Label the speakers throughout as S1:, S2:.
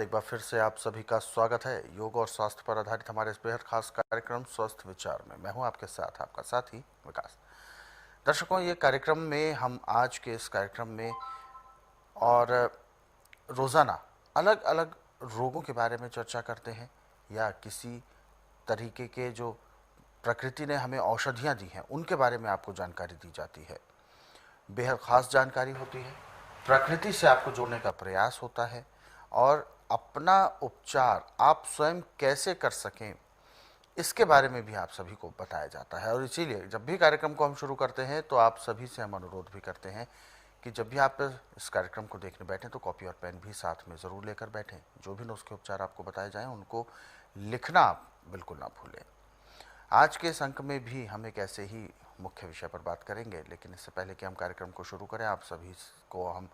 S1: एक बार फिर से आप सभी का स्वागत है योग और स्वास्थ्य पर आधारित हमारे इस बेहद खास कार्यक्रम स्वस्थ विचार में। मैं हूं आपके साथ आपका साथी विकास। दर्शकों, ये कार्यक्रम में हम आज के इस कार्यक्रम में और रोज़ाना अलग अलग रोगों के बारे में चर्चा करते हैं या किसी तरीके के जो प्रकृति ने हमें औषधियाँ दी हैं उनके बारे में आपको जानकारी दी जाती है। बेहद खास जानकारी होती है, प्रकृति से आपको जोड़ने का प्रयास होता है और अपना उपचार आप स्वयं कैसे कर सकें इसके बारे में भी आप सभी को बताया जाता है। और इसीलिए जब भी कार्यक्रम को हम शुरू करते हैं तो आप सभी से हम अनुरोध भी करते हैं कि जब भी आप इस कार्यक्रम को देखने बैठें तो कॉपी और पेन भी साथ में ज़रूर लेकर बैठें। जो भी नुस्खे उपचार आपको बताए जाएं उनको लिखना आप बिल्कुल ना भूलें। आज के इस अंक में भी हम एक ऐसे ही मुख्य विषय पर बात करेंगे, लेकिन इससे पहले कि हम कार्यक्रम को शुरू करें आप सभी को हम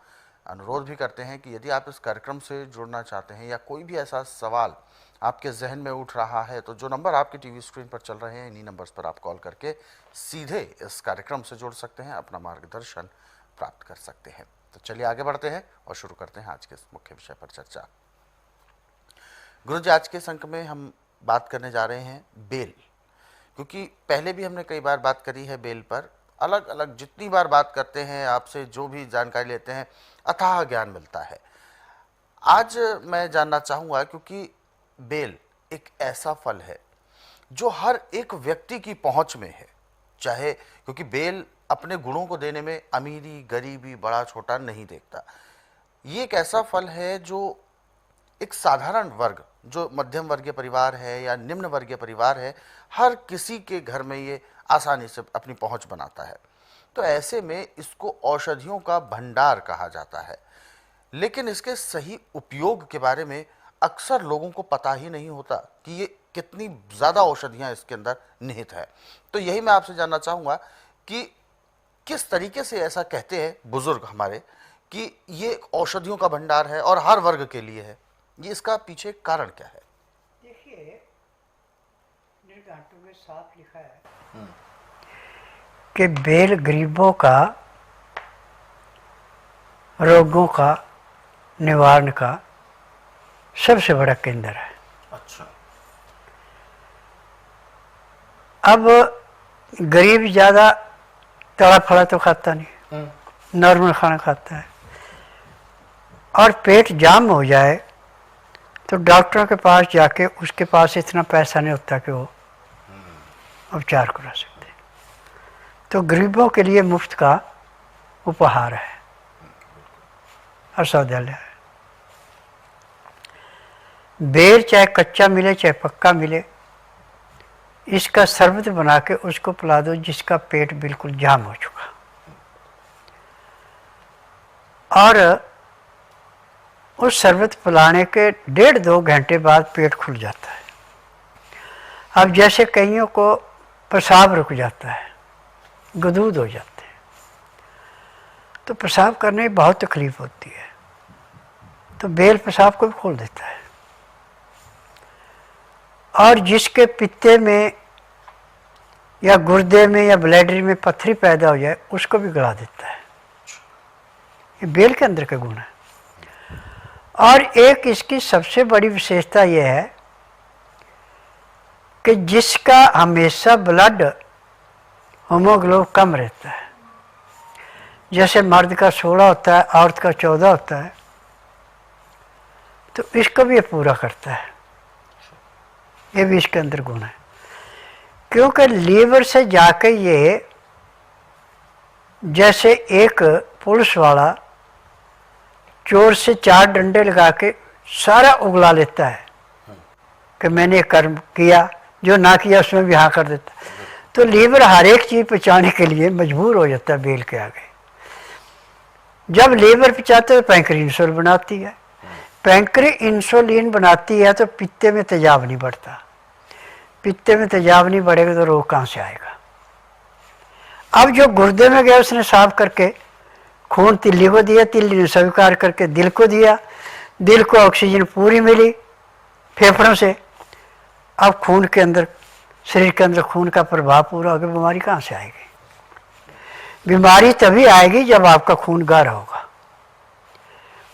S1: अनुरोध भी करते हैं कि यदि आप इस कार्यक्रम से जुड़ना चाहते हैं या कोई भी ऐसा सवाल आपके जहन में उठ रहा है तो जो नंबर आपके टीवी स्क्रीन पर चल रहे हैं इन्हीं नंबर्स पर आप कॉल करके सीधे इस कार्यक्रम से जुड़ सकते हैं, अपना मार्गदर्शन प्राप्त कर सकते हैं। तो चलिए आगे बढ़ते हैं और शुरू करते हैं आज के इस मुख्य विषय पर चर्चा। गुरुजी, आज के इस अंक में हम बात करने जा रहे हैं बेल, क्योंकि पहले भी हमने कई बार बात करी है बेल पर। अलग अलग जितनी बार बात करते हैं आपसे जो भी जानकारी लेते हैं अथाह ज्ञान मिलता है। आज मैं जानना चाहूँगा, क्योंकि बेल एक ऐसा फल है जो हर एक व्यक्ति की पहुँच में है, चाहे क्योंकि बेल अपने गुणों को देने में अमीरी गरीबी बड़ा छोटा नहीं देखता। ये एक ऐसा फल है जो एक साधारण वर्ग, जो मध्यम वर्गीय परिवार है या निम्न वर्गीय परिवार है, हर किसी के घर में ये आसानी से अपनी पहुंच बनाता है। तो ऐसे में इसको औषधियों का भंडार कहा जाता है, लेकिन इसके सही उपयोग के बारे में अक्सर लोगों को पता ही नहीं होता कि ये कितनी ज़्यादा औषधियाँ इसके अंदर निहित है। तो यही मैं आपसे जानना चाहूँगा कि किस तरीके से ऐसा कहते हैं बुजुर्ग हमारे कि ये औषधियों का भंडार है और हर वर्ग के लिए है, ये इसका पीछे कारण क्या है?
S2: देखिए, निर्घंटों में साफ लिखा है कि बेल गरीबों का, रोगों का निवारण का सबसे बड़ा केंद्र है।
S1: अच्छा।
S2: अब गरीब ज़्यादा तला फला तो खाता नहीं, नॉर्मल खाना खाता है, और पेट जाम हो जाए तो डॉक्टरों के पास जाके उसके पास इतना पैसा नहीं होता कि वो उपचार करा सकते। तो गरीबों के लिए मुफ्त का उपहार है और सौदेल्य है। बेर चाहे कच्चा मिले चाहे पक्का मिले, इसका शरबत बना के उसको पिला दो जिसका पेट बिल्कुल जाम हो चुका, और उस शरबत पिलाने के 1.5-2 घंटे बाद पेट खुल जाता है। अब जैसे कईयों को पेशाब रुक जाता है, गदूद हो जाते हैं, तो पेशाब करने में बहुत तकलीफ होती है, तो बेल पेशाब को भी खोल देता है। और जिसके पित्ते में या गुर्दे में या ब्लैडर में पत्थरी पैदा हो जाए उसको भी गला देता है। ये बेल के अंदर का गुण है। और एक इसकी सबसे बड़ी विशेषता यह है कि जिसका हमेशा ब्लड होमोग्लोब कम रहता है, जैसे मर्द का 16 होता है औरत का 14 होता है, तो इसको भी ये पूरा करता है। ये भी इसके अंदर गुण है, क्योंकि लीवर से जाके ये, जैसे एक पुलिस वाला चोर से 4 डंडे लगा के सारा उगला लेता है कि मैंने कर्म किया, जो ना किया उसमें भी हाँ कर देता, तो लीवर हर एक चीज़ पचाने के लिए मजबूर हो जाता है बेल के आगे। जब लीवर पचाते तो पैंक्री इंसुलिन बनाती है, पैंक्री इंसुलिन बनाती है तो पित्ते में तेजाब नहीं बढ़ता, पित्ते में तेजाब नहीं बढ़ेगा तो रोग कहाँ से आएगा। अब जो गुर्दे में गया उसने साफ करके खून तिल्ली को दिया, तिल्ली ने स्वीकार करके दिल को दिया, दिल को ऑक्सीजन पूरी मिली फेफड़ों से। अब खून के अंदर, शरीर के अंदर खून का प्रभाव पूरा हो गया, बीमारी कहाँ से आएगी? बीमारी तभी आएगी जब आपका खून गाढ़ा होगा।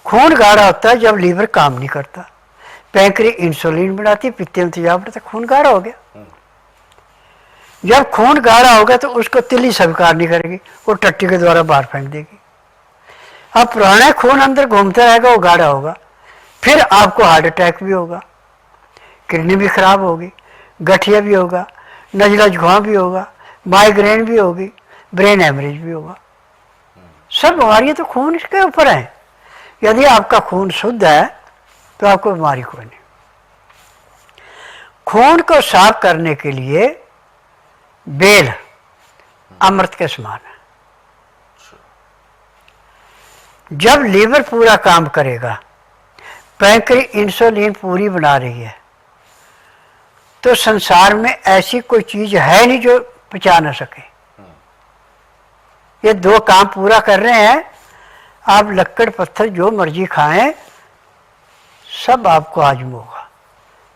S2: खून गाढ़ा होता है जब लीवर काम नहीं करता, पैंक्री इंसुलिन बनाती, पित्त में तेजाब बढ़ता, खून गाढ़ा हो गया। जब खून गाढ़ा हो गया तो उसको तिली स्वीकार नहीं करेगी, वो टट्टी के द्वारा बाहर फेंक देगी। अब पुराना खून अंदर घूमता रहेगा, वो गाढ़ा होगा, फिर आपको हार्ट अटैक भी होगा, किडनी भी खराब होगी, गठिया भी होगा, नजला जुकाम भी होगा, माइग्रेन भी होगी, ब्रेन हेमरेज भी होगा। सब बीमारियां तो खून इसके ऊपर हैं। यदि आपका खून शुद्ध है तो आपको बीमारी कोई नहीं। खून को साफ करने के लिए बेल अमृत के समान है। जब लीवर पूरा काम करेगा, पैंक्री इंसुलिन पूरी बना रही है, तो संसार में ऐसी कोई चीज है नहीं जो पचा ना सके। ये दो काम पूरा कर रहे हैं। आप लक्कड़ पत्थर जो मर्जी खाएं, सब आपको हाजम होगा,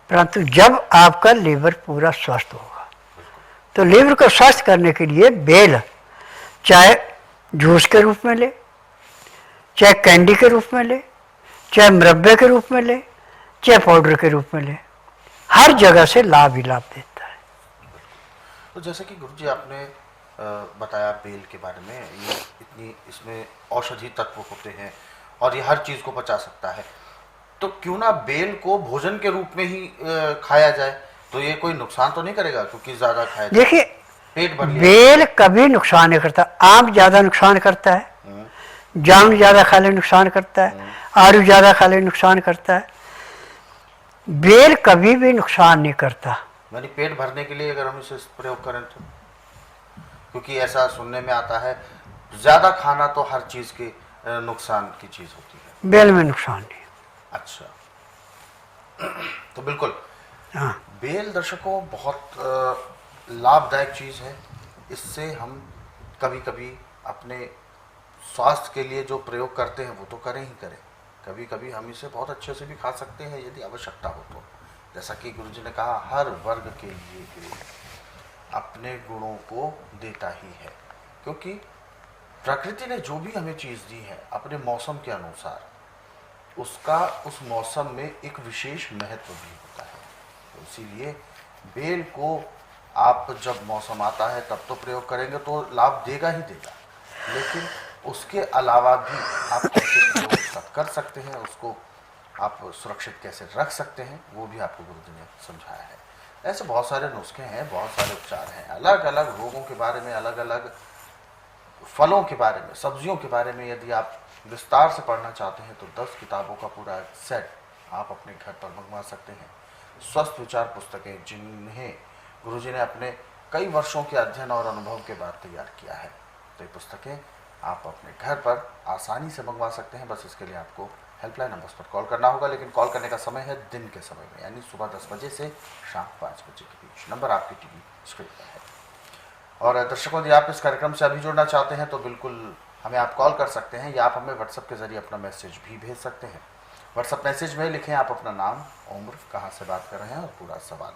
S2: परंतु जब आपका लीवर पूरा स्वस्थ होगा। तो लीवर को स्वस्थ करने के लिए बेल चाहे जूस के रूप में ले, चाहे कैंडी के रूप में ले, चाहे मुरब्बे के रूप में ले, चाहे पाउडर के रूप में ले, हर जगह से लाभ ही लाभ देता है।
S1: तो जैसे कि गुरुजी आपने बताया बेल के बारे में, ये इतनी इसमें औषधि तत्व होते हैं और ये हर चीज़ को पचा सकता है, तो क्यों ना बेल को भोजन के रूप में ही खाया जाए? तो ये कोई नुकसान तो नहीं करेगा क्योंकि ज़्यादा खाया जाए?
S2: देखिए,
S1: पेट भर लिया।
S2: बेल कभी नुकसान नहीं करता। आम ज़्यादा नुकसान करता है, जामुन ज़्यादा खा ले नुकसान करता है, आड़ू ज़्यादा खा ले नुकसान करता है। बेल कभी भी नुकसान नहीं करता।
S1: यानी पेट भरने के लिए अगर हम इसे प्रयोग करें तो, क्योंकि ऐसा सुनने में आता है ज़्यादा खाना तो हर चीज़ के नुकसान की चीज़ होती है।
S2: बेल में नुकसान नहीं।
S1: अच्छा, तो बिल्कुल
S2: हाँ,
S1: बेल दर्शकों बहुत लाभदायक चीज़ है। इससे हम कभी कभी अपने स्वास्थ्य के लिए जो प्रयोग करते हैं वो तो करें ही करें, कभी कभी हम इसे बहुत अच्छे से भी खा सकते हैं यदि आवश्यकता हो तो। जैसा कि गुरुजी ने कहा, हर वर्ग के लिए बेल अपने गुणों को देता ही है, क्योंकि प्रकृति ने जो भी हमें चीज़ दी है अपने मौसम के अनुसार, उसका उस मौसम में एक विशेष महत्व भी होता है। तो इसीलिए बेल को आप जब मौसम आता है तब तो प्रयोग करेंगे तो लाभ देगा ही देगा, लेकिन उसके अलावा भी आप कैसे प्रयोग कर सकते हैं, उसको आप सुरक्षित कैसे रख सकते हैं, वो भी आपको गुरुजी ने समझाया है। ऐसे बहुत सारे नुस्खे हैं, बहुत सारे उपचार हैं, अलग अलग रोगों के बारे में, अलग अलग फलों के बारे में, सब्जियों के बारे में यदि आप विस्तार से पढ़ना चाहते हैं तो 10 किताबों का पूरा सेट आप अपने घर पर मंगवा सकते हैं। स्वस्थ विचार पुस्तकें, जिन्हें गुरुजी ने अपने कई वर्षों के अध्ययन और अनुभव के बाद तैयार किया है, तो ये पुस्तकें आप अपने घर पर आसानी से मंगवा सकते हैं। बस इसके लिए आपको हेल्पलाइन नंबर्स पर कॉल करना होगा, लेकिन कॉल करने का समय है दिन के समय में, यानी सुबह 10 बजे से शाम 5 बजे के बीच। नंबर आपकी टीवी स्क्रीन पर है। और दर्शकों, यदि आप इस कार्यक्रम से अभी जुड़ना चाहते हैं तो बिल्कुल हमें आप कॉल कर सकते हैं, या आप हमें व्हाट्सएप के जरिए अपना मैसेज भी भेज सकते हैं। व्हाट्सएप मैसेज में लिखें आप अपना नाम, उम्र, कहाँ से बात कर रहे हैं और पूरा सवाल।